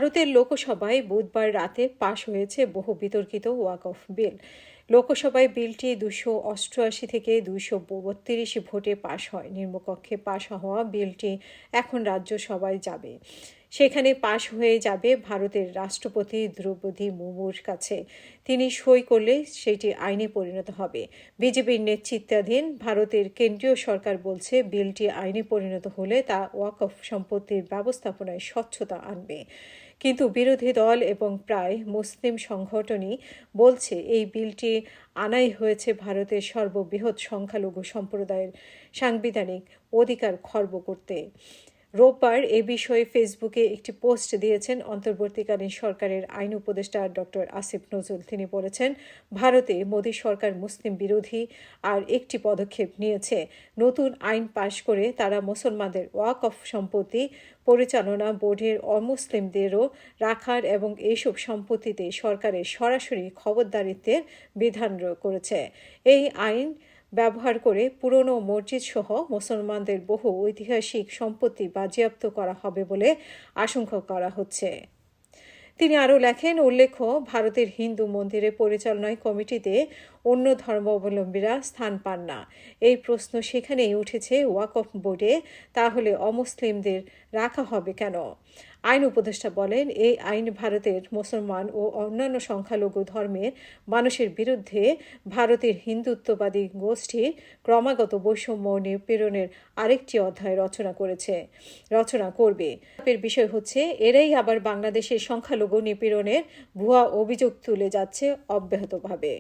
ভারতের লোকসভায় বুধবার রাতে পাশ হয়েছে বহু বিতর্কিত ওয়াকফ বিল। লোকসভায় বিলটি 288 থেকে 232 ভোটে পাশ হয়। নিম্নকক্ষে পাশ হওয়া বিলটি এখন রাজ্যসভায় যাবে। সেখানে পাশ হয়ে যাবে ভারতের রাষ্ট্রপতি দ্রৌপদী মুর্মুর কাছে। তিনি সই করলে সেটি আইনে পরিণত হবে। বিজেপির নেতৃত্বাধীন ভারতের কেন্দ্রীয় সরকার বলছে, বিলটি আইনে পরিণত হলে তা ওয়াকফ সম্পত্তির ব্যবস্থাপনায় স্বচ্ছতা আনবে। কিন্তু বিরোধী দল এবং প্রায় মুসলিম সংগঠনই বলছে, এই বিলটি আনাই হয়েছে ভারতের সর্ববৃহৎ সংখ্যালঘু সম্প্রদায়ের সাংবিধানিক অধিকার খর্ব করতে। রোববার এ বিষয়ে ফেসবুকে একটি পোস্ট দিয়েছেন অন্তর্বর্তীকালীন সরকারের আইন উপদেষ্টা ডক্টর আসিফ নজরুল। তিনি বলেছেন, ভারতে মোদী সরকার মুসলিম বিরোধী আর একটি পদক্ষেপ নিয়েছে। নতুন আইন পাশ করে তারা মুসলমানদের ওয়াকফ সম্পত্তি পরিচালনা বোর্ডের অমুসলিমদেরও রাখার এবং এইসব সম্পত্তিতে সরকারের সরাসরি খবরদারিত্বের বিধান করেছে। এই আইন ব্যবহার করে পুরনো মসজিদ সহ মুসলমানদের বহু ঐতিহাসিক সম্পত্তি বাজেয়াপ্ত করা হবে বলে আশঙ্কা করা হচ্ছে। তিনি আরও লেখেন, উল্লেখ্য, ভারতের হিন্দু মন্দিরের পরিচালনায় কমিটিতে অন্য ধর্মাবলম্বীরা স্থান পান না। এই প্রশ্ন সেখানেই উঠেছে ওয়াকফ বোর্ডে, তাহলে অমুসলিমদের রাখা হবে কেন? আইন উপদেষ্টা বলেন, এই আইন ভারতের মুসলমান ও অন্যান্য সংখ্যালঘু ধর্মের মানুষের বিরুদ্ধে ভারতের হিন্দুত্ববাদী গোষ্ঠীর ক্রমাগত বৈষম্য নিপীড়নের আরেকটি অধ্যায় রচনা করবে। এর বিষয় হচ্ছে, এরাই আবার বাংলাদেশের সংখ্যালঘু নিপীড়নের ভুয়া অভিযোগ তুলে যাচ্ছে অব্যাহতভাবে।